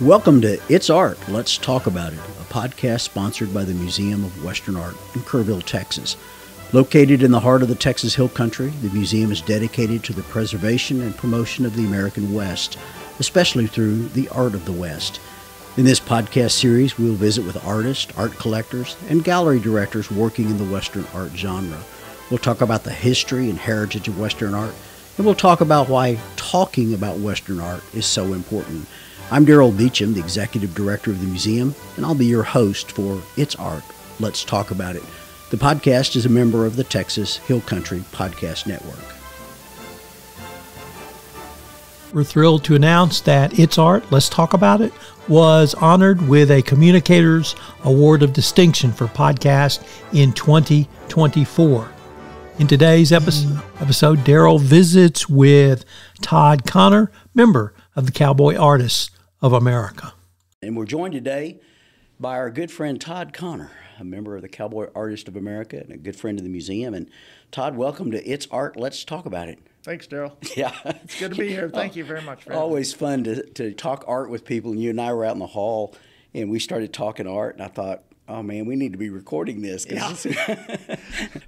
Welcome to It's Art, Let's Talk About It, a podcast sponsored by the Museum of Western Art in Kerrville, Texas. Located in the heart of the Texas Hill Country, the museum is dedicated to the preservation and promotion of the American West, especially through the art of the West. In this podcast series, we'll visit with artists, art collectors, and gallery directors working in the Western art genre. We'll talk about the history and heritage of Western art, and we'll talk about why talking about Western art is so important. I'm Darrell, the executive director of the museum, and I'll be your host for It's Art, Let's Talk About It. The podcast is a member of the Texas Hill Country Podcast Network. We're thrilled to announce that It's Art, Let's Talk About It was honored with a Communicators Award of Distinction for podcast in 2024. In today's episode, Darrell visits with Todd Connor, member of the Cowboy Artists of America. And we're joined today by our good friend Todd Connor, a member of the Cowboy Artists of America and a good friend of the museum. And Todd, welcome to It's Art, Let's Talk About It. Thanks, Darrell. Yeah. It's good to be here. Thank you very much for having me. Always fun to talk art with people. And you and I were out in the hall, and we started talking art, and I thought, oh, man, we need to be recording this. Yeah.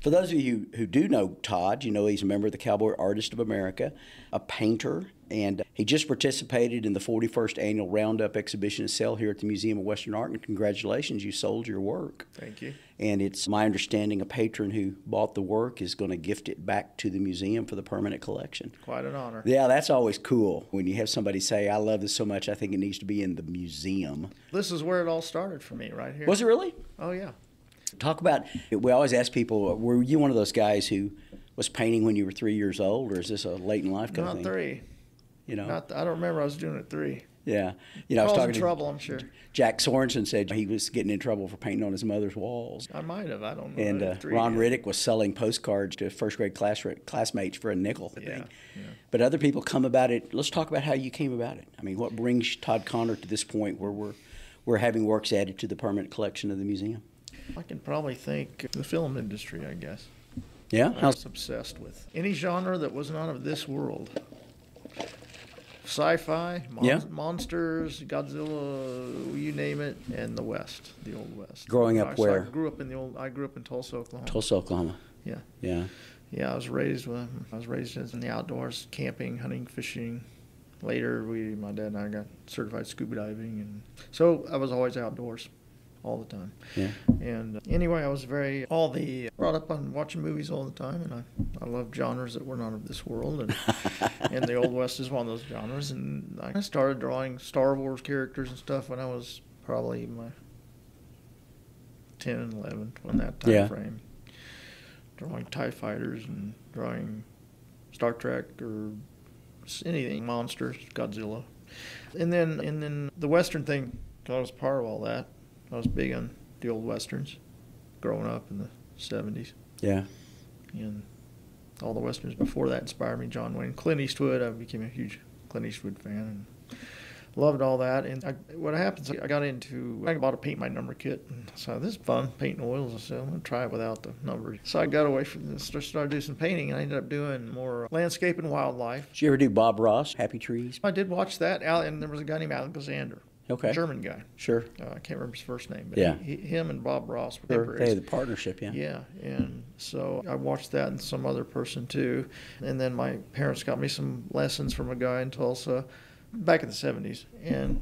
For those of you who do know Todd, you know he's a member of the Cowboy Artists of America, a painter, and he just participated in the 41st Annual Roundup Exhibition and Sale here at the Museum of Western Art, and congratulations, you sold your work. Thank you. And it's my understanding a patron who bought the work is going to gift it back to the museum for the permanent collection. Quite an honor. Yeah, that's always cool when you have somebody say, I love this so much, I think it needs to be in the museum. This is where it all started for me, right here. Was it really? Oh, yeah. Talk about, we always ask people, were you one of those guys who was painting when you were 3 years old, or is this a late in life kind of thing? Not 3. You know? I don't remember I was doing it 3. Yeah. You know, I was talking trouble, I'm sure. Jack Sorensen said he was getting in trouble for painting on his mother's walls. I might have. I don't know. And Ron Riddick was selling postcards to first grade classmates for a nickel, I think. Yeah. But other people come about it. Let's talk about how you came about it. I mean, what brings Todd Connor to this point where we're having works added to the permanent collection of the museum? I can probably think the film industry, I guess. Yeah? I was obsessed with any genre that was not of this world. Sci-fi, monsters, Godzilla, you name it, and the West, the Old West. Growing up where? I grew up in Tulsa, Oklahoma. Tulsa, Oklahoma. Yeah. Yeah. Yeah, I was raised in the outdoors, camping, hunting, fishing. Later, my dad and I got certified scuba diving, and so I was always outdoors all the time. Yeah. And anyway, I was brought up on watching movies all the time, and I love genres that were not of this world, and the Old West is one of those genres. And I started drawing Star Wars characters and stuff when I was probably my 10 and 11, in that time frame. Drawing TIE fighters and drawing Star Trek or anything, monsters, Godzilla. And then the Western thing, I was part of all that. I was big on the old Westerns growing up in the 70s. Yeah. And all the Westerns before that inspired me. John Wayne, Clint Eastwood, I became a huge Clint Eastwood fan and loved all that. And what happens, I bought a paint by number kit. And so this is fun, painting oils. I said, I'm going to try it without the numbers. So I got away from this, started doing some painting, and I ended up doing more landscape and wildlife. Did you ever do Bob Ross, Happy Trees? I did watch that, and there was a guy named Alexander. Okay. A German guy. Sure. I can't remember his first name, but him and Bob Ross were contemporaries. They had the partnership, yeah. Yeah, and so I watched that and some other person too. And then my parents got me some lessons from a guy in Tulsa back in the 70s. And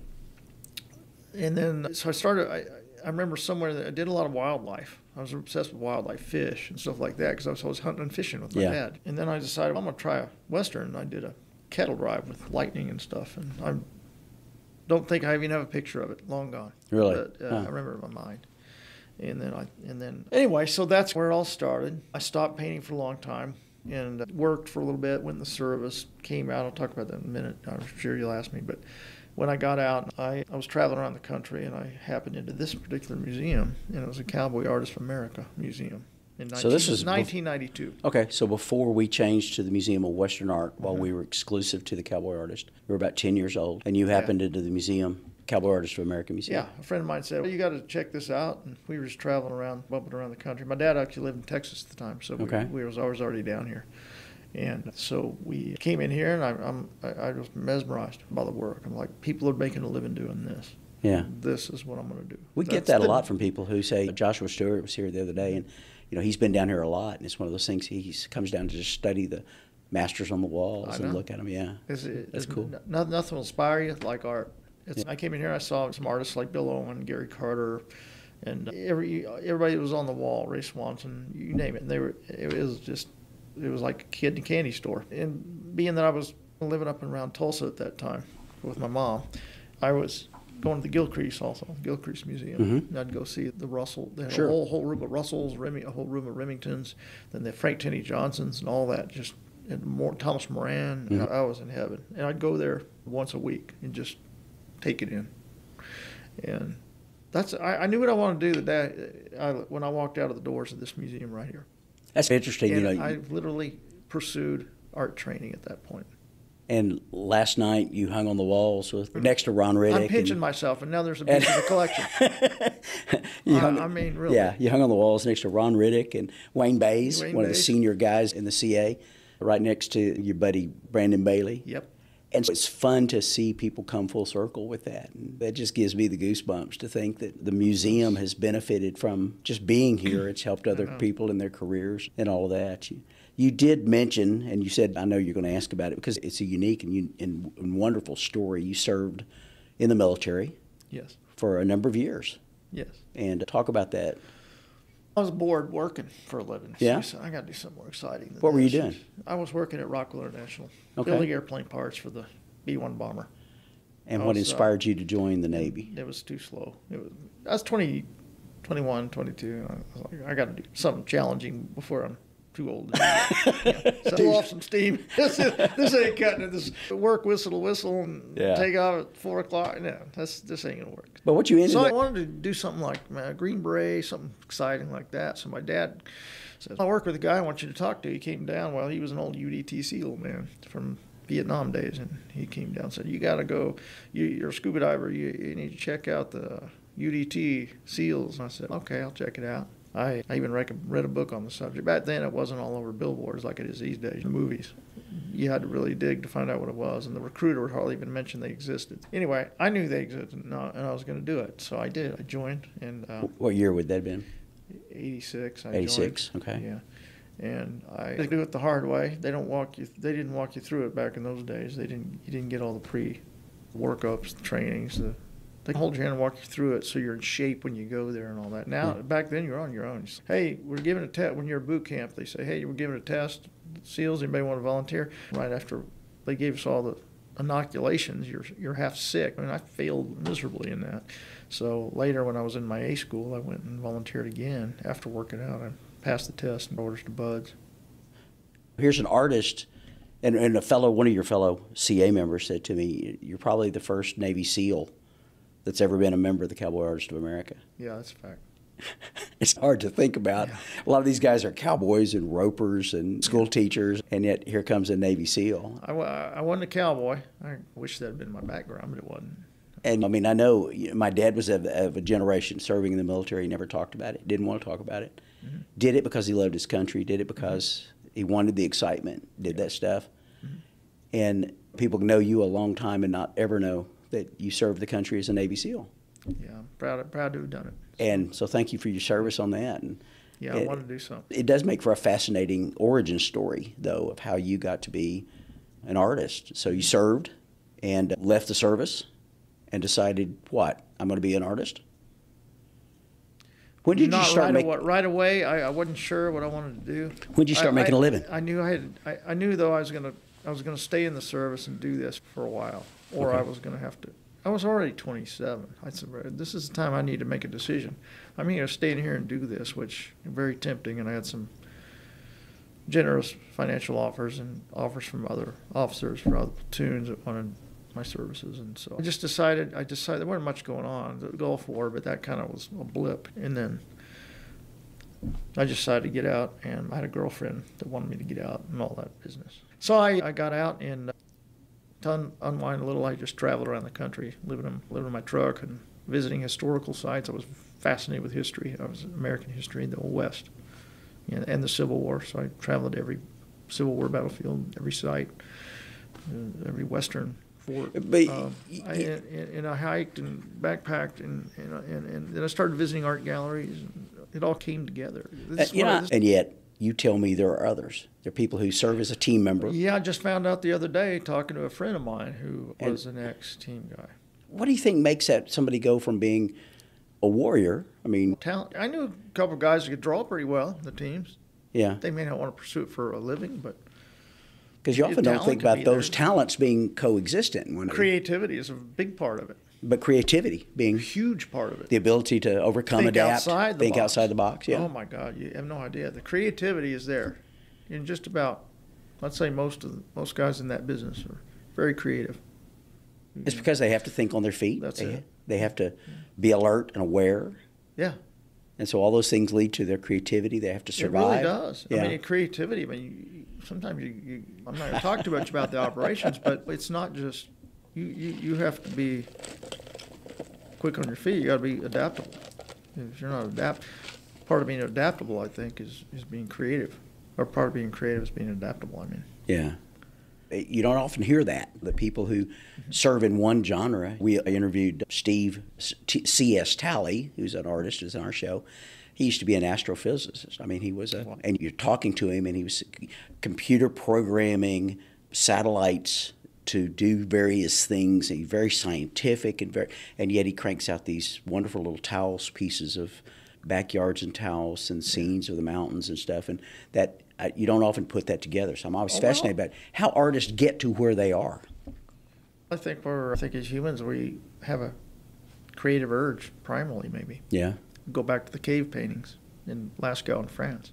then, so I started, I remember somewhere that I did a lot of wildlife. I was obsessed with wildlife, fish and stuff like that, because I was always hunting and fishing with my dad. And then I decided, I'm going to try a Western, and I did a cattle drive with lightning and stuff. And I don't think I even have a picture of it. Long gone. Really? But I remember it in my mind. And then anyway, so that's where it all started. I stopped painting for a long time and worked for a little bit. Went in the service. Came out. I'll talk about that in a minute. I'm sure you'll ask me. But when I got out, I was traveling around the country, and I happened into this particular museum, and it was a Cowboy Artists of America museum. So this was 1992. Okay, so before we changed to the Museum of Western Art, while we were exclusive to the Cowboy Artist, we were about 10 years old, and you happened into the museum, Cowboy Artists of America Museum. Yeah, a friend of mine said, well, you got to check this out, and we were just traveling around, bumping around the country. My dad actually lived in Texas at the time, so we was always already down here. And so we came in here, and I was mesmerized by the work. I'm like, people are making a living doing this. Yeah. This is what I'm going to do. We get that a lot from people who say, Joshua Stewart was here the other day, and he's been down here a lot, and it's one of those things he comes down to just study the masters on the walls and look at them. Yeah, that's cool. Nothing will inspire you like art. I came in here, I saw some artists like Bill Owen, Gary Carter, and everybody that was on the wall, Ray Swanson, you name it. And it was like a kid in a candy store. And being that I was living up and around Tulsa at that time with my mom, I was going to the Gilcrease Museum. Mm-hmm. And I'd go see the Russell. They had Sure. a whole room of Russells, a whole room of Remingtons, then the Frank Tenney Johnsons and all that. And Thomas Moran. Mm-hmm. I was in heaven. And I'd go there once a week and just take it in. And I knew what I wanted to do the day when I walked out of the doors of this museum right here. That's interesting. And I literally pursued art training at that point. And last night you hung on the walls next to Ron Riddick. I'm pinching myself, and now there's a piece of the collection. I mean, really. Yeah, you hung on the walls next to Ron Riddick and Wayne Bays, one of the senior guys in the CA, right next to your buddy Brandon Bailey. Yep. And so it's fun to see people come full circle with that. And that just gives me the goosebumps to think that the museum has benefited from just being here. It's helped other people in their careers and all of that. You did mention, and you said, I know you're going to ask about it because it's a unique and wonderful story. You served in the military. Yes. For a number of years. Yes. And talk about that. I was bored working for a living. So yeah. I said, I got to do something more exciting than What were you this. doing? I was working at Rockwell International, Okay. building airplane parts for the B-1 bomber. And what inspired you to join the Navy? It was too slow. I was 21, 22. And I was like, I got to do something challenging before I'm too old. So blow off some steam. This ain't cutting it. This work whistle to whistle and take off at 4 o'clock. No, this ain't gonna work. But what you ended So up... I wanted to do something like a Green Beret, something exciting like that. So my dad said, I work with a guy I want you to talk to. He came down. Well, he was an old UDT SEAL man from Vietnam days, and he came down and said, you got to go. You're a scuba diver. You need to check out the UDT SEALs. And I said, okay, I'll check it out. I even read a book on the subject. Back then, it wasn't all over billboards like it is these days. The movies, you had to really dig to find out what it was, and the recruiter would hardly even mention they existed. Anyway, I knew they existed, and I was going to do it, so I did. I joined. And what year would that have been? 86. 86. Okay. Yeah, and I do it the hard way. They didn't walk you through it back in those days. You didn't get all the pre-workups, the trainings, They hold your hand and walk you through it so you're in shape when you go there and all that. Now, back then, you're on your own. Hey, we're giving a test. When you're at boot camp, they say, hey, we're giving a test. SEALs, anybody want to volunteer? Right after they gave us all the inoculations, you're half sick. I mean, I failed miserably in that. So later when I was in my A school, I went and volunteered again. After working out, I passed the test and orders to buds. Here's an artist, and one of your fellow CA members said to me, you're probably the first Navy SEAL that's ever been a member of the Cowboy Artists of America. Yeah, that's a fact. It's hard to think about. Yeah. A lot of these guys are cowboys and ropers and school teachers, and yet here comes a Navy SEAL. I wasn't a cowboy. I wish that had been my background, but it wasn't. And I mean, I know my dad was of a generation serving in the military. He never talked about it, didn't want to talk about it. Mm-hmm. Did it because he loved his country, did it because he wanted the excitement, did that stuff. Mm-hmm. And people know you a long time and not ever know that you served the country as a Navy SEAL. Yeah, I'm proud to have done it. And so thank you for your service on that. And yeah, I wanted to do something. It does make for a fascinating origin story, though, of how you got to be an artist. So you served and left the service and decided, what, I'm going to be an artist? When did you start making? Right away, I wasn't sure what I wanted to do. When did you start making a living? I knew though I was going to stay in the service and do this for a while, or okay. I was going to have to. I was already 27. I said, this is the time I need to make a decision. I'm going to stay in here and do this, which is very tempting, and I had some generous financial offers and offers from other officers for other platoons that wanted my services. And so I decided there wasn't much going on, the Gulf War, but that kind of was a blip. And then I decided to get out, and I had a girlfriend that wanted me to get out and all that business. So I got out, and to unwind a little, I just traveled around the country, living in my truck and visiting historical sites. I was fascinated with history. I was American history, the Old West, and the Civil War. So I traveled to every Civil War battlefield, every site, every Western fort. But And I hiked and backpacked, and then I started visiting art galleries. And it all came together. And yet you tell me there are others. There are people who serve as a team member. Yeah, I just found out the other day talking to a friend of mine who was an ex-team guy. What do you think makes somebody go from being a warrior? I mean, talent. I knew a couple of guys who could draw pretty well in the teams. Yeah. They may not want to pursue it for a living, but because you often don't think about those talents being coexistent. Creativity is a big part of it. But creativity being a huge part of it. The ability to overcome, adapt, think outside the box. Yeah. Oh my God, you have no idea. The creativity is there. And just about, let's say most guys in that business are very creative. It's because they have to think on their feet. That's it. They have to be alert and aware. Yeah. And so all those things lead to their creativity. They have to survive. It really does. Yeah. I mean, creativity. I mean, sometimes I'm not going to talk too much about the operations, but it's not just you have to be quick on your feet. You got to be adaptable. If you're not part of being adaptable, I think, is being creative. Or part of being creative is being adaptable. I mean. Yeah. You don't often hear that, the people who serve in one genre. We interviewed Steve C.S. Talley, who's an artist, who's on our show. He used to be an astrophysicist. I mean, he was and you're talking to him, and he was computer programming satellites to do various things. He's very scientific, and yet he cranks out these wonderful little towels, pieces of backyards and towels and scenes of the mountains and stuff, and that you don't often put that together. So I'm always fascinated about how artists get to where they are. I think as humans we have a creative urge primarily, maybe. Yeah. Go back to the cave paintings in Lascaux in France.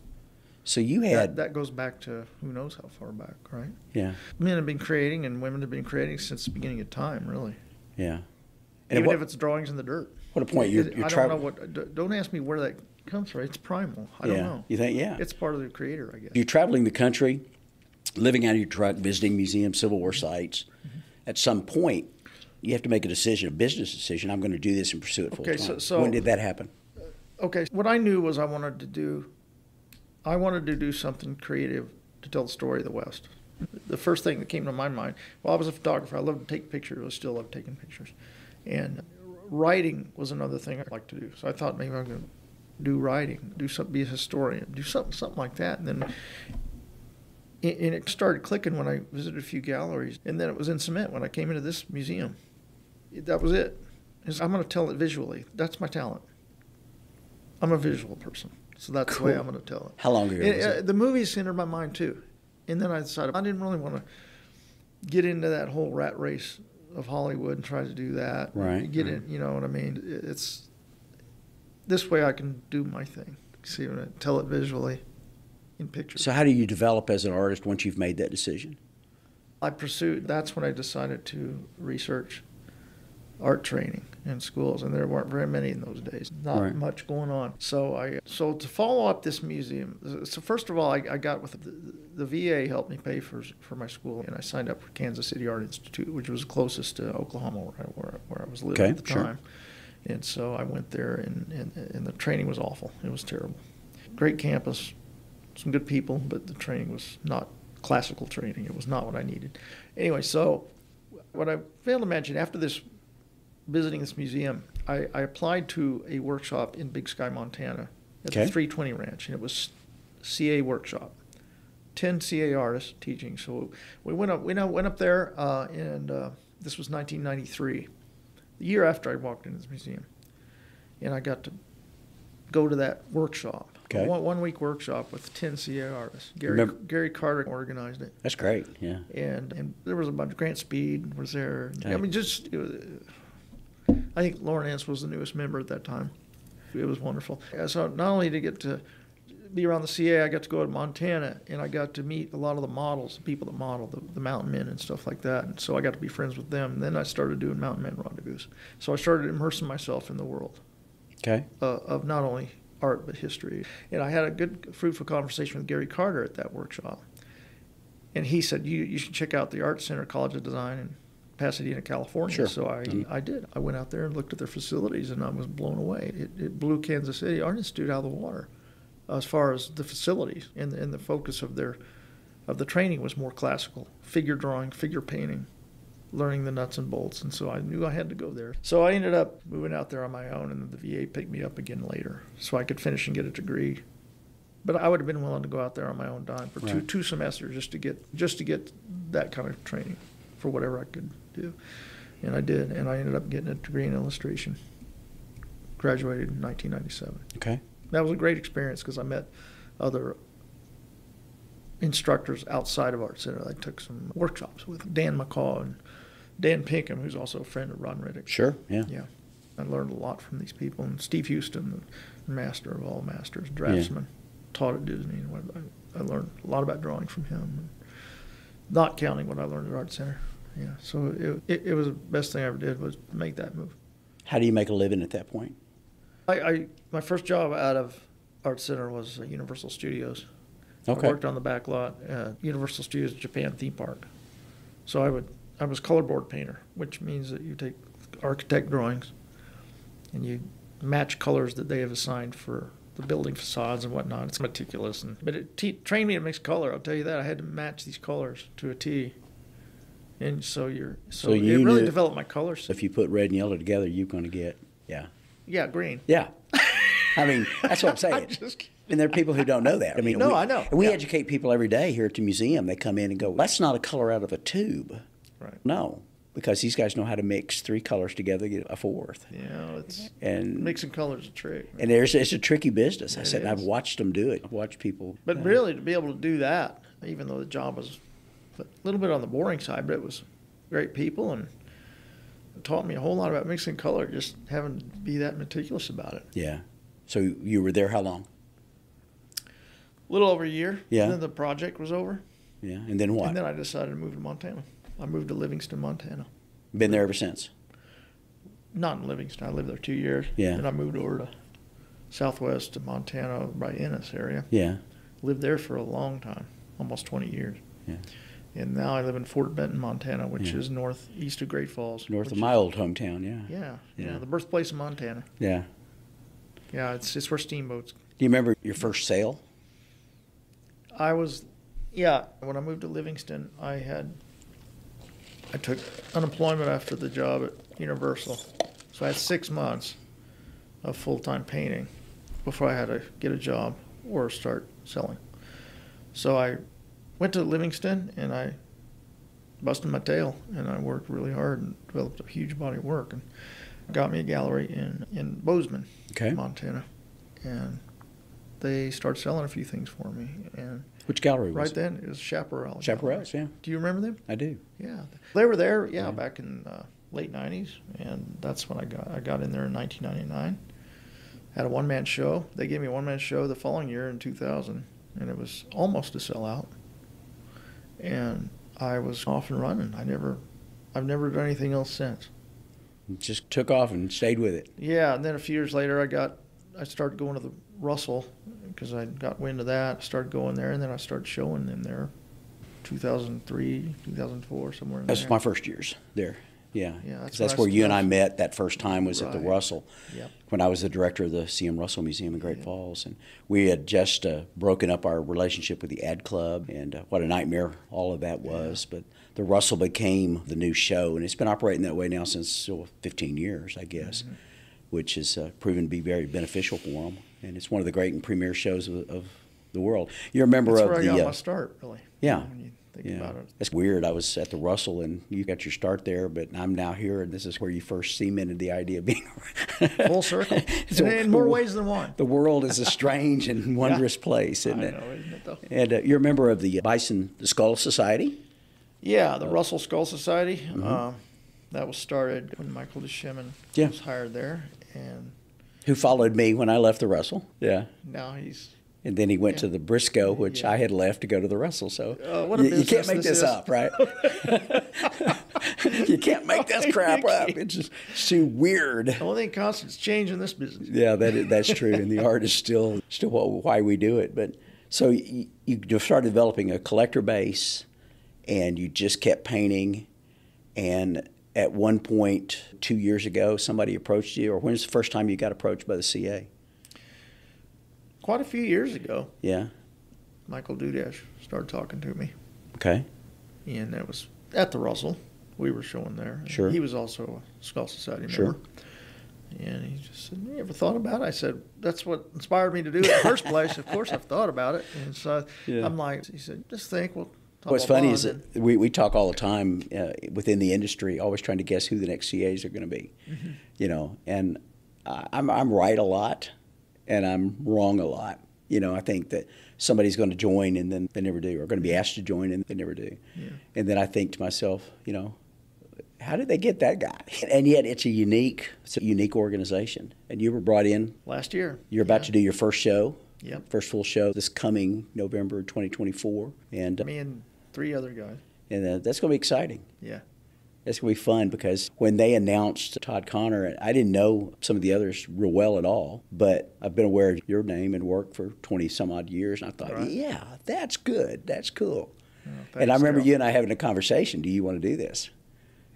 So you had that goes back to who knows how far back, right? Yeah. Men have been creating and women have been creating since the beginning of time, really. Yeah. And even if it's drawings in the dirt. What a point! You're I don't know don't ask me where that comes from. It's primal. I don't know. You think? Yeah. It's part of the creator, I guess. You're traveling the country, living out of your truck, visiting museums, Civil War sites. Mm-hmm. At some point, you have to make a decision, a business decision. I'm going to do this and pursue it full time. So when did that happen? Okay. What I knew was I wanted to do something creative to tell the story of the West. The first thing that came to my mind, well, I was a photographer. I loved to take pictures. I still love taking pictures. And writing was another thing I'd like to do. So I thought maybe I'm going to do writing, be a historian, do something like that. And then and it started clicking when I visited a few galleries. And then it was in cement when I came into this museum. That was it. I'm going to tell it visually. That's my talent. I'm a visual person. So that's the way I'm going to tell it. How long ago was it? The movies entered my mind too. And then I decided I didn't really want to get into that whole rat race of Hollywood and try to do that. Right. In, you know what I mean? It's this way I can do my thing. See, when I tell it visually in pictures. So how do you develop as an artist once you've made that decision? That's when I decided to research art training in schools, and there weren't very many in those days. Not much going on. So to follow up this museum, so first of all, I got with the VA helped me pay for my school, and I signed up for Kansas City Art Institute, which was closest to Oklahoma where I was living at the time. And so I went there, and the training was awful. It was terrible. Great campus, some good people, but the training was not classical training. It was not what I needed. Anyway, so what I failed to mention, after visiting this museum, I applied to a workshop in Big Sky, Montana at the 320 Ranch, and it was CA workshop. 10 CA artists teaching. So we went up there, and this was 1993, the year after I walked into this museum, and I got to go to that workshop. Okay. A 1 week workshop with 10 CA artists. Gary Carter organized it. That's great. Yeah. And there was a bunch. Grant Speed was there. Okay. I mean, I think Lauren Ents was the newest member at that time. It was wonderful. So not only did I get to be around the CA, I got to go to Montana, and I got to meet a lot of the models, the people that model, the mountain men and stuff like that. And so I got to be friends with them. And then I started doing mountain men rendezvous. So I started immersing myself in the world of not only art but history. And I had a good, fruitful conversation with Gary Carter at that workshop. And he said, you should check out the Art Center College of Design in Pasadena, California. Sure. So I did. I went out there and looked at their facilities, and I was blown away. It blew Kansas City Art Institute out of the water as far as the facilities and the focus of their of the training was more classical, figure drawing, figure painting, learning the nuts and bolts, and so I knew I had to go there. So I ended up moving out there on my own, and the VA picked me up again later so I could finish and get a degree. But I would have been willing to go out there on my own dime for two semesters just to get that kind of training for whatever I could do. And I did, and I ended up getting a degree in illustration. Graduated in 1997. Okay. That was a great experience because I met other instructors outside of Art Center. I took some workshops with Dan McCaw and Dan Pinkham, who's also a friend of Ron Riddick. Sure, yeah. Yeah. I learned a lot from these people. And Steve Houston, the master of all masters, draftsman, taught at Disney. And I learned a lot about drawing from him, not counting what I learned at Art Center. Yeah, so it was the best thing I ever did was make that move. How do you make a living at that point? My first job out of Art Center was Universal Studios. Okay. I worked on the back lot at Universal Studios Japan theme park. So I was colorboard painter, which means that you take architect drawings and you match colors that they have assigned for the building facades and whatnot. It's meticulous, but it trained me to mix color. I'll tell you that. I had to match these colors to a T. And so it really developed my colors. If you put red and yellow together, you're going to get, green. Yeah. I mean, that's what I'm saying. And there are people who don't know that. I mean, I know. And we educate people every day here at the museum. They come in and go, that's not a color out of a tube. Right. No, because these guys know how to mix three colors together, get a fourth. Yeah, and mixing colors is a trick. And it's a tricky business. I said, and I've is. watched them do it. I've watched people. But really, to be able to do that, even though the job was a little bit on the boring side, but it was great people and it taught me a whole lot about mixing color, just having to be that meticulous about it. Yeah. So you were there how long? A little over a year. Yeah. And then the project was over. Yeah. And then what? And then I decided to move to Montana. I moved to Livingston, Montana. Been there ever since? Not in Livingston. I lived there 2 years. Yeah. And I moved over to southwest to Montana, by Ennis area. Yeah. Lived there for a long time, almost 20 years. Yeah. And now I live in Fort Benton, Montana, which is northeast of Great Falls. North of my old hometown, Yeah, the birthplace of Montana. Yeah. Yeah, it's where steamboats. Do you remember your first sale? When I moved to Livingston, I took unemployment after the job at Universal. So I had 6 months of full-time painting before I had to get a job or start selling. So I went to Livingston and I busted my tail and I worked really hard and developed a huge body of work and got me a gallery in Bozeman, Montana. And they started selling a few things for me. And which gallery was right it? then it was Chaparral. Chaparral's, yeah. Do you remember them? I do. Yeah. They were there, back in late 90s, and that's when I got in there in 1999. Had a one-man show. They gave me a one-man show the following year in 2000, and it was almost a sellout. And I was off and running. I've never done anything else since. Just took off and stayed with it. Yeah, and then a few years later, I started going to the Russell because I got wind of that. Started going there, and then I started showing them there, 2003, 2004, somewhere in there. That's my first years there. Yeah, yeah, that's where you and I met that first time was at the Russell. Yep. When I was the director of the C.M. Russell Museum in Great Falls, and we had just broken up our relationship with the Ad Club, and what a nightmare all of that was. But the Russell became the new show, and it's been operating that way now since 15 years, I guess, which has proven to be very beneficial for them. And it's one of the great and premier shows of the world. You're a member That's of where the. I got my start, really. Yeah. When you think about it. It's weird. I was at the Russell, and you got your start there, but I'm now here, and this is where you first cemented the idea of being full circle. So, in more ways than one. The world is a strange and wondrous place, isn't it? I know, isn't it, though? And you're a member of the the Skull Society? Yeah, the Russell Skull Society. That was started when Michael DeShimin was hired there. And who followed me when I left the Russell. Yeah. Now he's... And then he went to the Briscoe, which I had left to go to the Russell. So what a you can't make this is. up, right? You can't make this crap up. It's just too weird. The only thing constant is change in this business. Yeah, that's true. And the art is still why we do it. But so you started developing a collector base, and you just kept painting. And at one point, 2 years ago, somebody approached you, or when was the first time you got approached by the CA? Quite a few years ago. Yeah. Michael Dudash started talking to me. Okay. And that was at the Russell. We were showing there. Sure. He was also a Skull Society member. Sure. And he just said, "You ever thought about it?" I said, "That's what inspired me to do it in the first place. Of course, I've thought about it." And so I'm like, he said, "Just think." Well, what's funny is that we talk all the time within the industry, always trying to guess who the next CAs are going to be. Mm-hmm. You know, and I'm right a lot, and I'm wrong a lot. You know, I think that somebody's going to join and then they never do, or going to be asked to join and they never do. Yeah. And then I think to myself, you know, how did they get that guy? And yet it's a unique organization. And you were brought in last year. You're about to do your first show. Yep. First full show this coming November 2024. And me and 3 other guys. And that's going to be exciting. Yeah. It's going to be fun because when they announced Todd Connor, I didn't know some of the others real well at all, but I've been aware of your name and work for 20 some odd years, and I thought, yeah, that's good. That's cool. Oh, thanks, and I remember you and I having a conversation. Do you want to do this?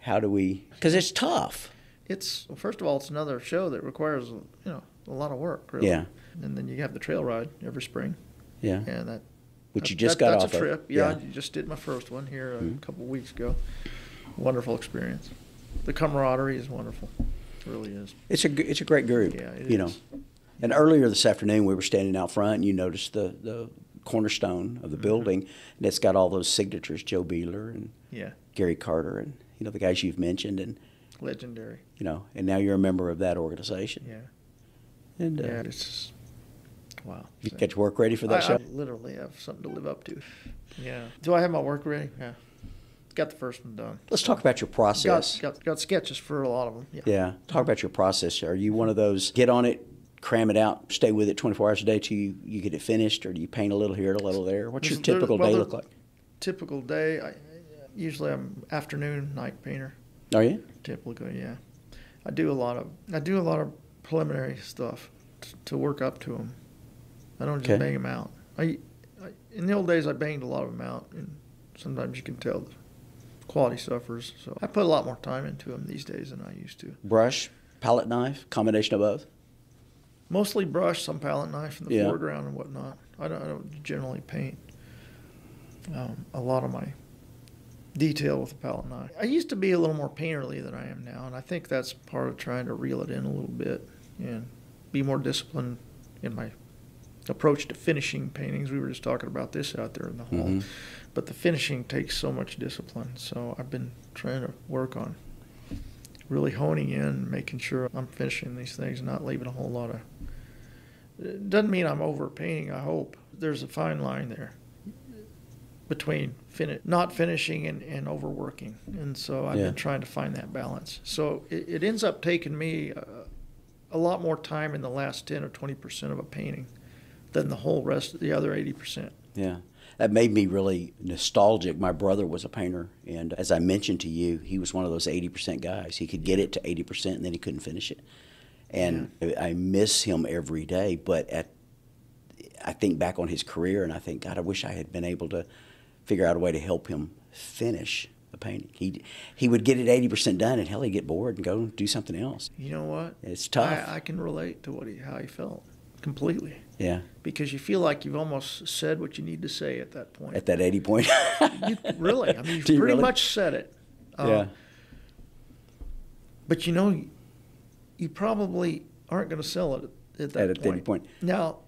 How do we? Because it's tough. Well, first of all, it's another show that requires a lot of work, really. Yeah. And then you have the trail ride every spring. Yeah. And which you just got off of. That's a trip. Yeah, I just did my first one here a couple of weeks ago. Wonderful experience. The camaraderie is wonderful. It really is. It's a great group. Yeah, it is. And earlier this afternoon, we were standing out front, and you noticed the cornerstone of the building, and it's got all those signatures, Joe Beeler and Gary Carter, and the guys you've mentioned, and legendary. And now you're a member of that organization. Yeah. And it's just, wow. You get your work ready for that show? I literally have something to live up to. Yeah. Do I have my work ready? Yeah. Got the first one done. Let's talk about your process. Got sketches for a lot of them. Yeah. Talk about your process. Are you one of those get on it, cram it out, stay with it 24 hours a day till you get it finished, or do you paint a little here, a little there? What's your typical day look like? Typical day, usually I'm afternoon night painter. Are you? Typically, yeah. I do a lot of preliminary stuff to work up to them. I don't just bang them out. In the old days, I banged a lot of them out, and sometimes you can tell the quality suffers. So I put a lot more time into them these days than I used to. Brush, palette knife, combination of both? Mostly brush, some palette knife in the foreground and whatnot. I don't generally paint a lot of my detail with a palette knife. I used to be a little more painterly than I am now, and I think that's part of trying to reel it in a little bit and be more disciplined in my approach to finishing paintings. We were just talking about this out there in the hall. Mm-hmm. But the finishing takes so much discipline, so I've been trying to work on really honing in, making sure I'm finishing these things and not leaving a whole lot of... It doesn't mean I'm over painting, I hope. There's a fine line there between not finishing and overworking, and so I've been trying to find that balance. So it ends up taking me a lot more time in the last 10 or 20% of a painting than the whole rest of the other 80%. Yeah. That made me really nostalgic. My brother was a painter, and as I mentioned to you, he was one of those 80% guys. He could get it to 80%, and then he couldn't finish it. And I miss him every day, but I think back on his career, and I think, God, I wish I had been able to figure out a way to help him finish the painting. He would get it 80% done, and hell, he'd get bored and go do something else. You know what? It's tough. I can relate to how he felt. Completely. Yeah. Because you feel like you've almost said what you need to say at that point. At that 80 point? Really. I mean, you've pretty much said it. Yeah. But you probably aren't going to sell it at that point. 80 point. Now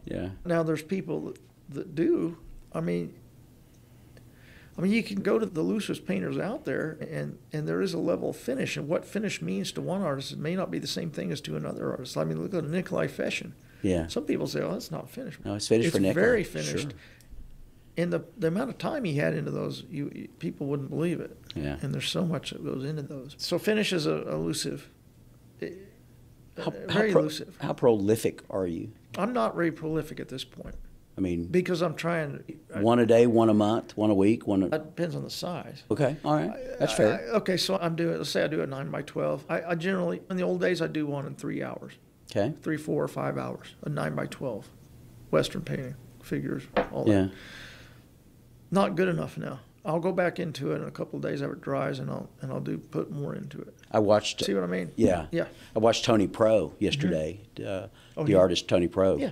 there's people that do. I mean, you can go to the loosest painters out there, and there is a level of finish. And what finish means to one artist, it may not be the same thing as to another artist. I mean, look at Nikolai Feshin. Yeah. Some people say, "Oh, it's not finished." No, it's finished for Nikolai. It's very finished. Sure. And the amount of time he had into those, people wouldn't believe it. Yeah. And there's so much that goes into those. So finish is elusive. Very elusive. How prolific are you? I'm not very prolific at this point. I mean, because I'm trying to... One a day, one a month, one a week, That depends on the size. Okay, all right. That's fair. Okay, so let's say I do a 9x12. I generally, in the old days, I do one in 3 hours. Okay. 3, 4, or 5 hours. A 9x12. Western painting, figures, all that. Yeah. Not good enough now. I'll go back into it in a couple of days after it dries, and I'll put more into it. I watched. See what I mean? Yeah. Yeah. I watched Tony Pro yesterday. The artist Tony Pro. Yeah.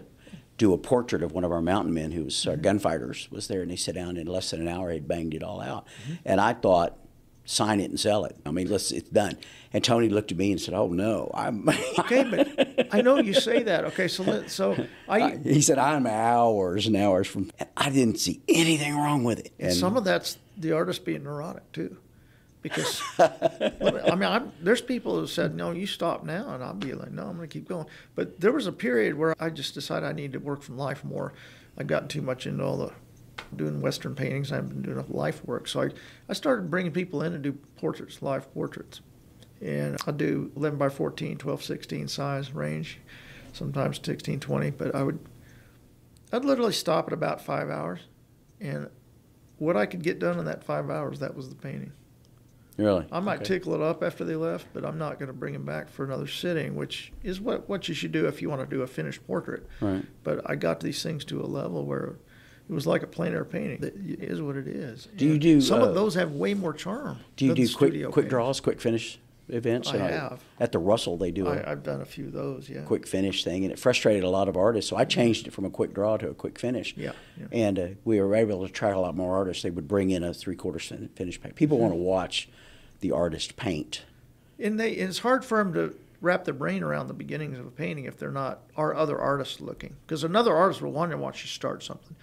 do a portrait of one of our mountain men who was gunfighters, was there, and he sat down in less than an hour, he'd banged it all out. And I thought, sign it and sell it. I mean, it's done. And Tony looked at me and said, "Oh no, I'm." Okay, but I know you say that. Okay, He said, "I'm hours and hours from." And I didn't see anything wrong with it. And some of that's the artist being neurotic too, because I mean, there's people who said, "No, you stop now," and I'll be like, "No, I'm going to keep going." But there was a period where I just decided I needed to work from life more. I'd gotten too much into all the doing Western paintings. I've been doing enough life work. So I started bringing people in to do portraits, live portraits. And I do 11 by 14, 12, 16 size range, sometimes 16, 20. But I'd literally stop at about 5 hours. And what I could get done in that 5 hours, that was the painting. Really? I might tickle it up after they left, but I'm not going to bring them back for another sitting, which is what you should do if you want to do a finished portrait. Right. But I got these things to a level where it was like a plein air painting. It is what it is. Do you do some of those have way more charm? Do you do quick paintings. draws, quick finish events? I have. At the Russell, they do. I've done a few of those. Yeah. Quick finish thing, and it frustrated a lot of artists. So I changed it from a quick draw to a quick finish. Yeah. And we were able to attract a lot more artists. They would bring in a 3/4 finish paint. People want to watch the artist paint. And it's hard for them to wrap their brain around the beginnings of a painting if they're not other artists looking, because another artist will want to watch you start something.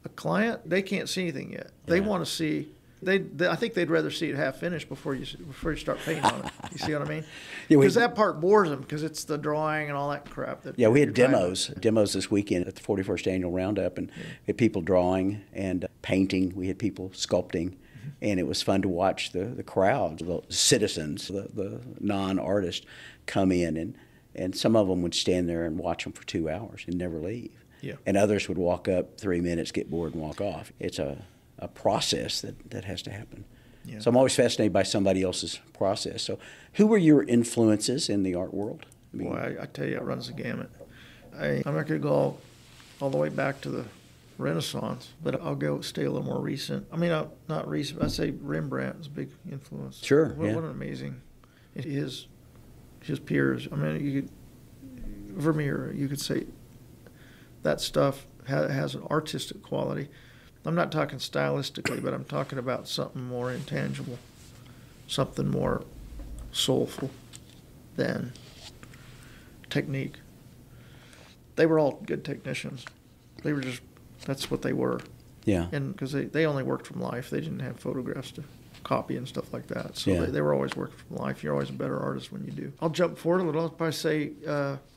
A client, they can't see anything yet. They want to see. I think they'd rather see it half finished before you start painting on it. You see what I mean? Because that part bores them, because it's the drawing and all that crap. We had demos this weekend at the 41st annual roundup, and we had people drawing and painting. We had people sculpting, and it was fun to watch the crowd, the citizens, the non-artists come in, and some of them would stand there and watch them for 2 hours and never leave. Yeah. And others would walk up 3 minutes, get bored, and walk off. It's a process that has to happen. Yeah. So I'm always fascinated by somebody else's process. So who were your influences in the art world? I tell you, it runs the gamut. I'm not going to go all the way back to the Renaissance, but I'll stay a little more recent. I mean, not recent. I say Rembrandt is a big influence. Sure. What an amazing. His peers. I mean, Vermeer. You could say that stuff has an artistic quality. I'm not talking stylistically, but I'm talking about something more intangible, something more soulful than technique. They were all good technicians. They were that's what they were. Yeah. And because they only worked from life. They didn't have photographs to copy and stuff like that. So they were always working from life. You're always a better artist when you do. I'll jump forward a little. I'll probably say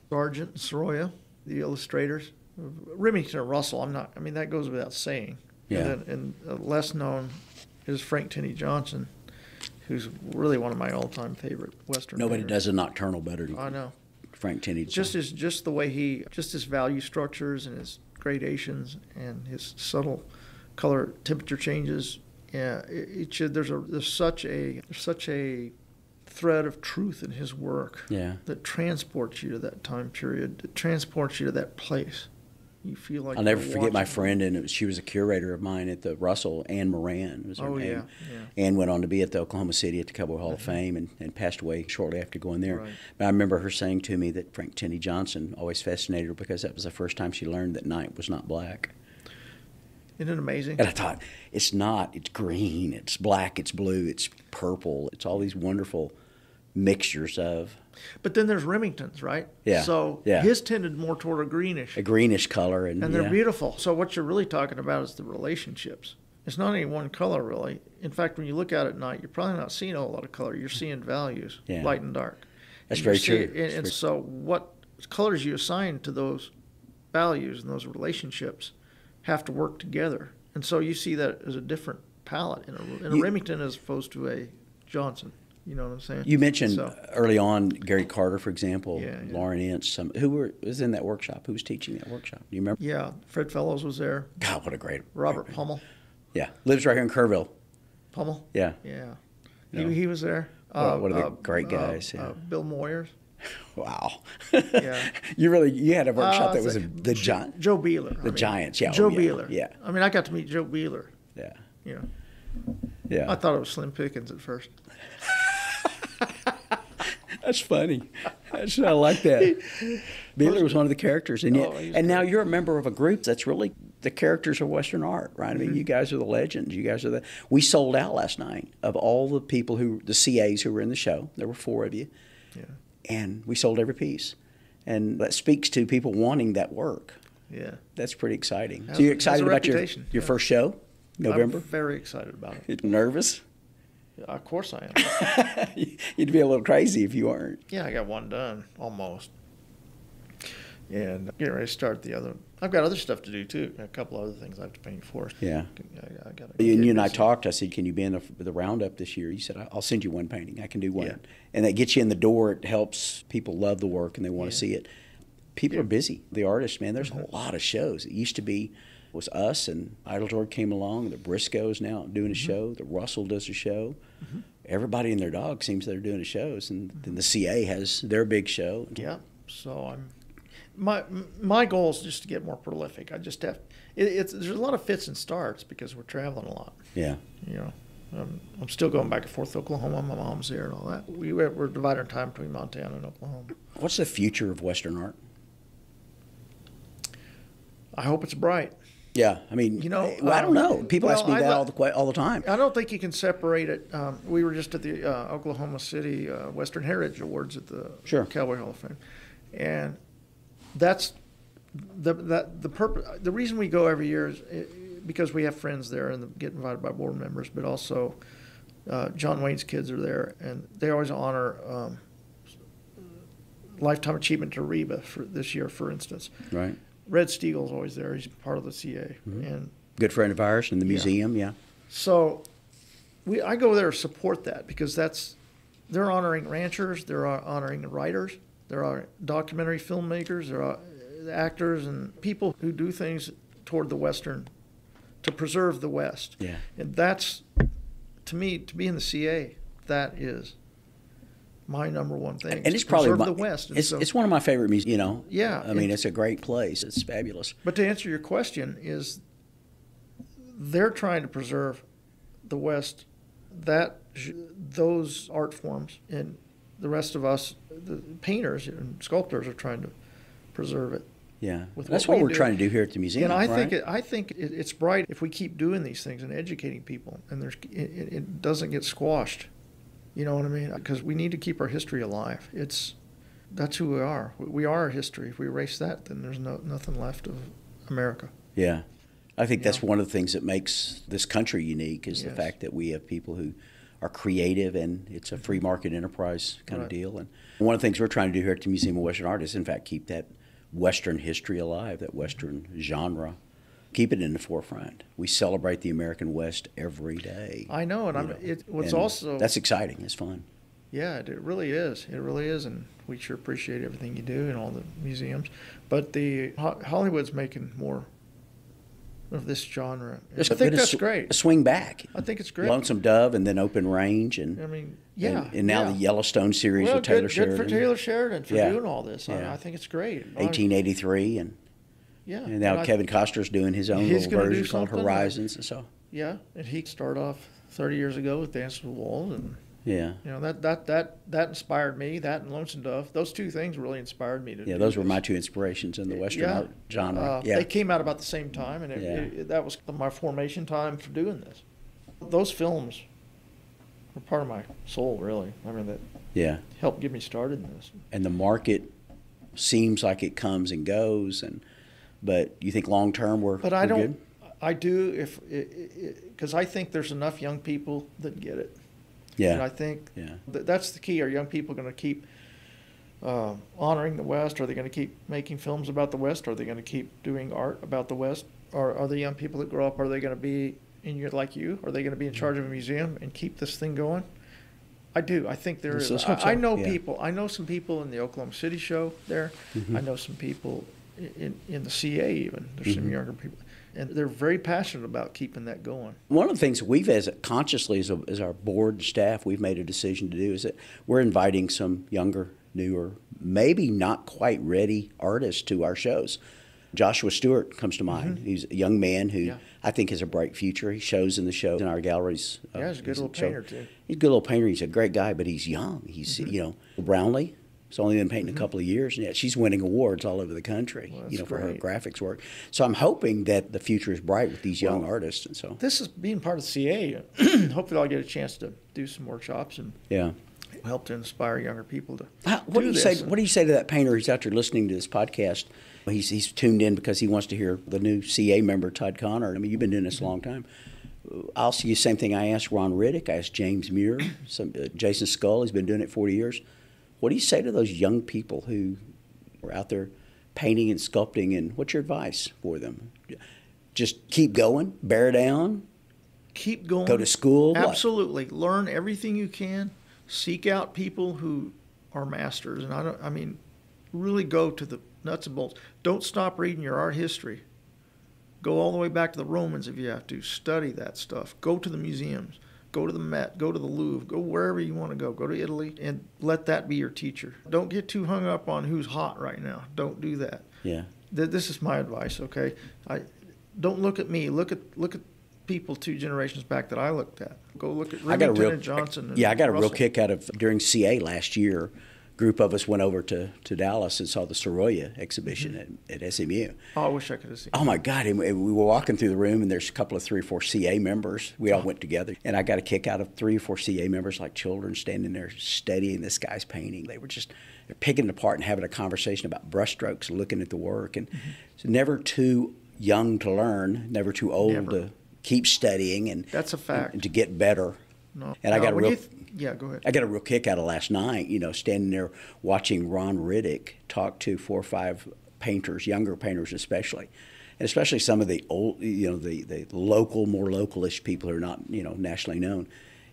Sargent and Sorolla, the illustrators. Remington and Russell, that goes without saying. Yeah. And less known is Frank Tinney Johnson, who's really one of my all-time favorite Western Nobody painters. does a nocturnal better than I know. Frank Tinney. Just the way his value structures and his gradations and his subtle color temperature changes. Yeah, there's such a thread of truth in his work. Yeah. That transports you to that time period. That transports you to that place. You feel like I'll never forget my friend, and she was a curator of mine at the Russell. Anne Moran was her name. Yeah. Anne went on to be at the Oklahoma City at the Cowboy Hall of Fame and passed away shortly after going there. Right. But I remember her saying to me that Frank Tinney Johnson always fascinated her because that was the first time she learned that night was not black. Isn't it amazing? And I thought, it's not. It's green. It's black. It's blue. It's purple. It's all these wonderful mixtures of. But then there's Remington's, right? Yeah. So his tended more toward a greenish color. And they're beautiful. So what you're really talking about is the relationships. It's not any one color, really. In fact, when you look at it at night, you're probably not seeing a whole lot of color. You're seeing values, light and dark. That's very true. And so what colors you assign to those values and those relationships have to work together. And so you see that as a different palette in a Remington as opposed to a Johnson. You know what I'm saying? You mentioned early on Gary Carter, for example, Yeah. Lauren Ince. Who was in that workshop? Who was teaching that workshop? Do you remember? Yeah, Fred Fellows was there. God, what a great Robert Pummel. Yeah, lives right here in Kerrville. Pummel? Yeah. Yeah. No. He was there. What are the great guys? Bill Moyers. Wow. Yeah. You had a workshop that was the Giants. Joe Beeler. Giants, yeah. Joe Beeler. Yeah. I mean, I got to meet Joe Beeler. Yeah. You know. Yeah. I thought it was Slim Pickens at first. That's funny. I like that. Beeler was one of the characters, and now you're a member of a group that's really the characters of Western art, right? I mean, you guys are the legends. You guys are we sold out last night of all the people the CAs who were in the show. There were 4 of you. Yeah. And we sold every piece. And that speaks to people wanting that work. Yeah. That's pretty exciting. So you're excited about your first show, November? I'm very excited about it. You're nervous? Of course I am. You'd be a little crazy if you weren't. Yeah, I got one done, almost. And getting ready to start the other. I've got other stuff to do, too. A couple other things I have to paint for. Yeah. I gotta you and I talked. I said, can you be in the roundup this year? You said, I'll send you one painting. I can do one. Yeah. And that gets you in the door. It helps people love the work and they want to see it. People are busy. The artists, man, there's a lot of shows. It used to be was us and Idledor came along. The Briscoes now doing a show. The Russell does a show. Everybody and their dog seems they're doing shows. And then the CA has their big show. Yeah. So my goal is just to get more prolific. I just have there's a lot of fits and starts because we're traveling a lot. Yeah. You know, I'm still going back and forth to Oklahoma. My mom's there and all that. We're dividing our time between Montana and Oklahoma. What's the future of Western art? I hope it's bright. Yeah, I mean, I don't know. People ask me that all the time. I don't think you can separate it. We were just at the Oklahoma City Western Heritage Awards at the Cowboy Hall of Fame, and that's the purpose. The reason we go every year is because we have friends there and get invited by board members, but also John Wayne's kids are there, and they always honor Lifetime Achievement to Reba for this year, for instance. Right. Red Stiegel's always there. He's part of the CA. And good friend of ours in the museum, yeah. So I go there to support that because they're honoring ranchers, they're honoring writers, they're documentary filmmakers, they're actors and people who do things toward the Western, to preserve the West. Yeah. And that's, to me, to be in the CA, that is my number one thing. And it's probably the West. It's one of my favorite museums. Yeah. I mean, it's a great place. It's fabulous. But to answer your question, is they're trying to preserve the West, those art forms, and the rest of us, the painters and sculptors, are trying to preserve it. Yeah, that's what we're trying to do here at the museum. And I think it's bright if we keep doing these things and educating people, and it doesn't get squashed. You know what I mean? Because we need to keep our history alive. That's who we are. We are our history. If we erase that, then there's nothing left of America. Yeah. I think that's one of the things that makes this country unique is the fact that we have people who are creative, and it's a free market enterprise kind of deal. And one of the things we're trying to do here at the Museum of Western Art is, in fact, keep that Western history alive, that Western genre. Keep it in the forefront. We celebrate the American West every day. I know, and also that's exciting. It's fun. Yeah, it really is. It really is, and we sure appreciate everything you do in all the museums. But the Hollywood's making more of this genre. I think that's great. A swing back. I think it's great. Lonesome Dove, and then Open Range, and and now the Yellowstone series with Taylor Sheridan. Good for Taylor Sheridan for doing all this. I think it's great. 1883 and now Kevin Costner's doing his own little version called Horizons, and so. Yeah, and he started off 30 years ago with Dance with Wolves, and that inspired me. That and Lonesome Dove, those two things really inspired me to. Yeah, those were my two inspirations in the Western art genre. They came out about the same time, and that was my formation time for doing this. Those films were part of my soul, really. I mean, that helped get me started in this. And the market seems like it comes and goes, but you think long term we're good? I do, because I think there's enough young people that get it. Yeah. And I think that's the key. Are young people going to keep honoring the West? Are they going to keep making films about the West? Are they going to keep doing art about the West? Or are the young people that grow up, are they going to be like you? Are they going to be in charge of a museum and keep this thing going? I do. I think there is. I know people. I know some people in the Oklahoma City show there. I know some people in the CA even. There's some younger people. And they're very passionate about keeping that going. One of the things we've, consciously as our board and staff, we've made a decision to do is that we're inviting some younger, newer, maybe not quite ready artists to our shows. Joshua Stewart comes to mind. He's a young man who I think has a bright future. He shows in the show in our galleries. He's a good little painter, too. He's a good little painter. He's a great guy, but he's young. He's, Brownlee. She's only been painting a couple of years, and yet she's winning awards all over the country, Well, for her great. graphics work. So I'm hoping that the future is bright with these young artists. And so This is being part of CA. Hopefully I'll get a chance to do some workshops and help to inspire younger people to What do you say? What do you say to that painter who's out there listening to this podcast? He's tuned in because he wants to hear the new CA member, Todd Connor. I mean, you've been doing this a long time. I'll see you the same thing I asked Ron Riddick, I asked James Muir, Jason Scull, he's been doing it 40 years. What do you say to those young people who are out there painting and sculpting, and what's your advice for them? Just keep going, bear down? Keep going. Go to school? Absolutely. What? Learn everything you can. Seek out people who are masters. And really go to the nuts and bolts. Don't stop reading your art history. Go all the way back to the Romans if you have to. Study that stuff. Go to the museums. Go to the Met. Go to the Louvre. Go wherever you want to go. Go to Italy and let that be your teacher. Don't get too hung up on who's hot right now. Don't do that. Yeah. This is my advice, okay? Don't look at me. Look at people 2 generations back that I looked at. Go look at Remington and Johnson. I got a real kick out of during CA last year. Group of us went over to Dallas and saw the Sorolla exhibition at SMU. Oh, I wish I could have seen it. Oh, my God. And we were walking through the room, and there's a couple of 3 or 4 CA members. We all went together. And I got a kick out of 3 or 4 CA members, like children, standing there studying this guy's painting. They're picking it apart and having a conversation about brushstrokes, looking at the work. And it's never too young to learn, never too old to keep studying. And that's a fact. And to get better. No. And I got go ahead. I got a real kick out of last night, standing there watching Ron Riddick talk to 4 or 5 painters, younger painters especially, and especially some of the old, the local, more localish people who are not, nationally known,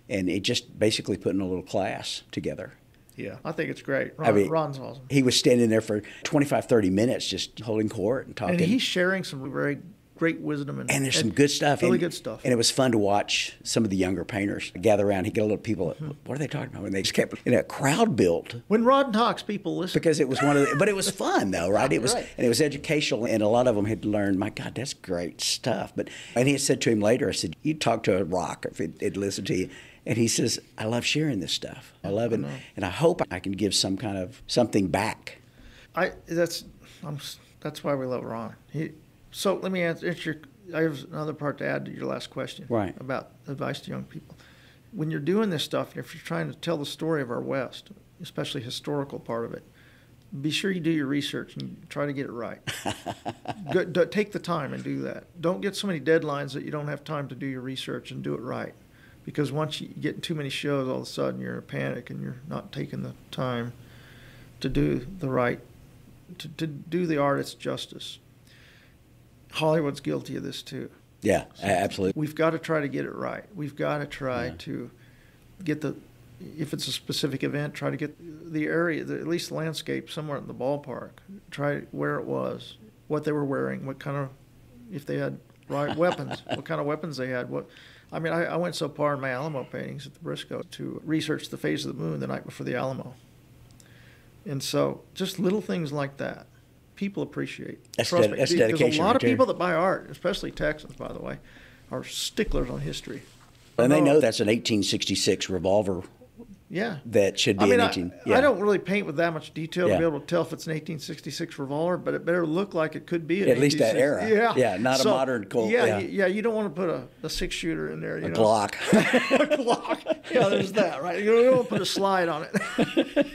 and it just basically putting a little class together. Yeah, I think it's great. Ron's awesome. He was standing there for 25, 30 minutes just holding court and talking. And he's sharing some very great wisdom. And there's some good stuff. Really good stuff. And it was fun to watch some of the younger painters gather around. He'd get a little people, what are they talking about? And they just kept, a crowd built. When Rod talks, people listen. Because it was but it was fun though, right? It was, right. And it was educational, and a lot of them had learned, my God, that's great stuff. And he said to him later, I said, you talk to a rock if it'd listen to you. And he says, I love sharing this stuff. I love it. And I hope I can give some kind of something back. That's why we love Ron. So let me answer. I have another part to add to your last question. Right. About advice to young people. When you're doing this stuff, if you're trying to tell the story of our West, especially historical part of it, be sure you do your research and try to get it right. Take the time and do that. Don't get so many deadlines that you don't have time to do your research and do it right. Because once you get too many shows, all of a sudden you're in a panic and you're not taking the time to do to do the artist justice. Hollywood's guilty of this too. Yeah, absolutely. We've got to try to get it right. We've got to try to get if it's a specific event, try to get the area, at least the landscape, somewhere in the ballpark. Try where it was, what they were wearing, what kind of, if they had weapons, what kind of weapons they had. I went so far in my Alamo paintings at the Briscoe to research the phase of the moon the night before the Alamo. And so just little things like that. People appreciate. That's dedication. Because a lot of people that buy art, especially Texans, by the way, are sticklers on history. And they know that's an 1866 revolver. Yeah. That should be an 18. I don't really paint with that much detail to be able to tell if it's an 1866 revolver, but it better look like it could be at least that era. Yeah. Yeah, not a modern Colt. Yeah, you don't want to put a 6-shooter in there. A Glock. A Glock. Yeah, there's that, right? You don't want to put a slide on it.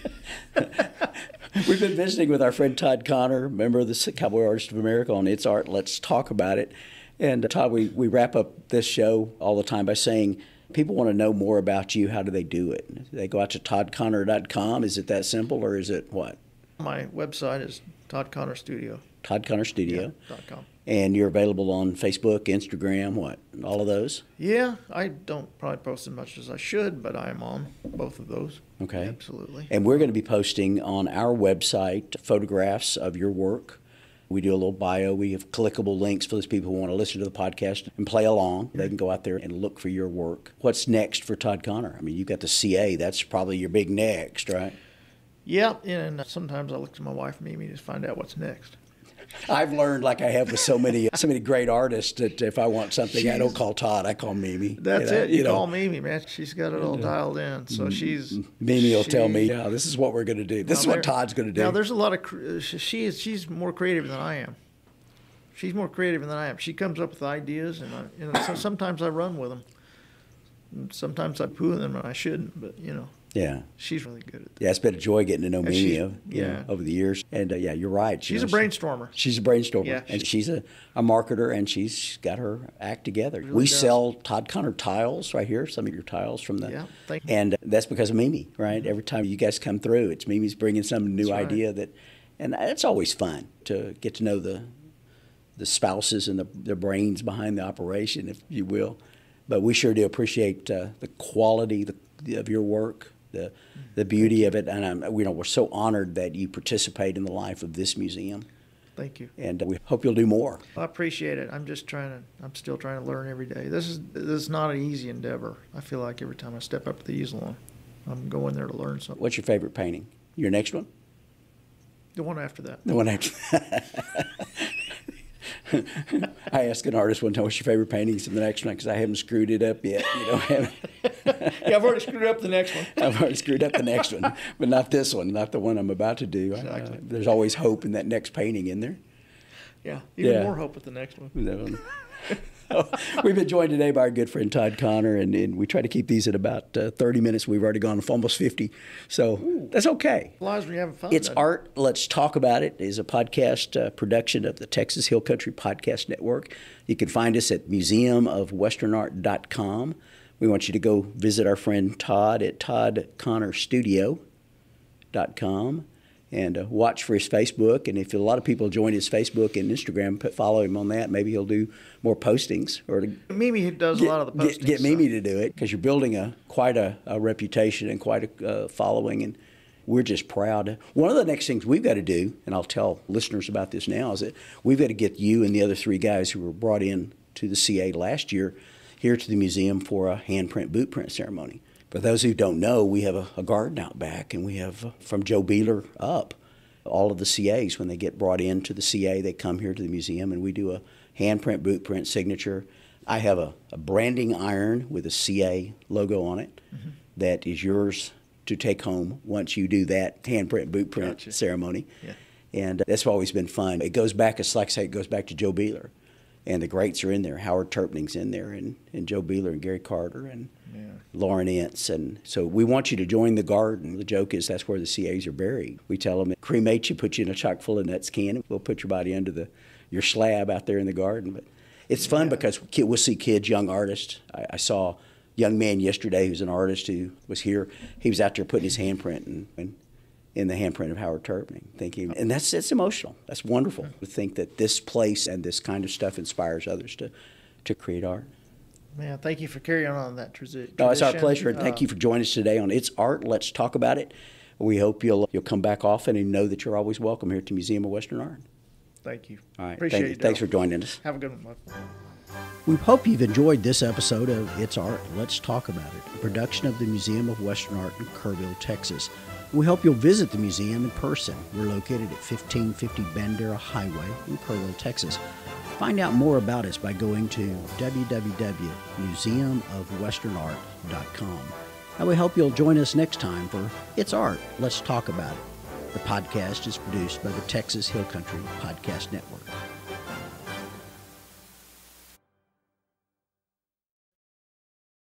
We've been visiting with our friend Todd Connor, member of the Cowboy Artists of America, on It's Art, Let's Talk About It. And Todd, we wrap up this show all the time by saying, people want to know more about you. How do they do it? They go out to toddconnor.com. Is it that simple, or is it what? My website is Todd Connor Studio. ToddConnorStudio.com. And you're available on Facebook, Instagram, what? All of those? Yeah, I don't probably post as much as I should, but I'm on both of those. Okay. Absolutely. And we're going to be posting on our website photographs of your work. We do a little bio. We have clickable links for those people who want to listen to the podcast and play along. They can go out there and look for your work. What's next for Todd Connor? I mean, you've got the CA. That's probably your big next, right? Yeah, and sometimes I look to my wife and Mimi to find out what's next. I've learned, like I have with so many great artists, that if I want something, I don't call Todd, I call Mimi. That's it. You call Mimi, man. She's got it all dialed in. So Mimi will tell me, yeah, this is what we're going to do. This is what Todd's going to do. Now, there's a lot of she's more creative than I am. She's more creative than I am. She comes up with ideas, and so sometimes I run with them. And sometimes I poo them, and I shouldn't. But yeah, she's really good at that. Yeah, it's been a joy getting to know Mimi over the years. And yeah, you're right. She's a brainstormer. She's a brainstormer. Yeah, and she's a marketer, and she's got her act together. Really we sell Todd Connor tiles right here, some of your tiles from the... Yeah, thank you. And that's because of Mimi, right? Mm-hmm. Every time you guys come through, it's Mimi's bringing some new idea that... And it's always fun to get to know the spouses and the brains behind the operation, if you will. But we sure do appreciate the quality of your work, the beauty of it, and we're so honored that you participate in the life of this museum. Thank you. And we hope you'll do more. I appreciate it. I'm still trying to learn every day. This is not an easy endeavor. I feel like every time I step up to the easel, I'm going there to learn something. What's your favorite painting? Your next one? The one after that. The one after that. I asked an artist one time, what's your favorite paintings in the next one? Because I haven't screwed it up yet. Yeah, I've already screwed up the next one. I've already screwed up the next one, but not this one, not the one I'm about to do. Exactly. There's always hope in that next painting in there. Yeah, even more hope with the next one. We've been joined today by our good friend Todd Connor, and we try to keep these at about 30 minutes. We've already gone for almost 50, so that's okay. Lies when you're having fun. It's Art, Let's Talk About It is a podcast production of the Texas Hill Country Podcast Network. You can find us at museumofwesternart.com. We want you to go visit our friend Todd at toddconnorstudio.com. And watch for his Facebook. And if a lot of people join his Facebook and Instagram, follow him on that. Maybe he'll do more postings. Or Mimi does a lot of the postings. Get Mimi to do it, because you're building quite a reputation and quite a following. And we're just proud. One of the next things we've got to do, and I'll tell listeners about this now, is that we've got to get you and the other three guys who were brought in to the CA last year here to the museum for a handprint boot print ceremony. For those who don't know, we have a garden out back, and we have from Joe Beeler up, all of the CAs, when they get brought into the CA, they come here to the museum, and we do a handprint, boot print signature. I have a branding iron with a CA logo on it that is yours to take home once you do that handprint, boot print ceremony. Yeah. And that's always been fun. It goes back, it's like I say, it goes back to Joe Beeler. And the greats are in there. Howard Turpning's in there, and Joe Beeler and Gary Carter and Lauren Entz. And so we want you to join the garden. The joke is that's where the CAs are buried. We tell them, cremate you, put you in a chock full of nuts can, and we'll put your body under your slab out there in the garden. But it's fun because we'll see kids, young artists. I saw a young man yesterday who's an artist who was here. He was out there putting his handprint in the handprint of Howard Turpning, thinking, and it's emotional. That's wonderful to think that this place and this kind of stuff inspires others to create art. Man, thank you for carrying on that tradition. No, it's our pleasure, and thank you for joining us today on It's Art, Let's Talk About It. We hope you'll come back often and know that you're always welcome here at the Museum of Western Art. Thank you. All right, appreciate it. Thanks for joining us. Have a good one. We hope you've enjoyed this episode of It's Art, Let's Talk About It, a production of the Museum of Western Art in Kerrville, Texas. We hope you'll visit the museum in person. We're located at 1550 Bandera Highway in Kerrville, Texas. Find out more about us by going to www.museumofwesternart.com. And we hope you'll join us next time for It's Art, Let's Talk About It. The podcast is produced by the Texas Hill Country Podcast Network.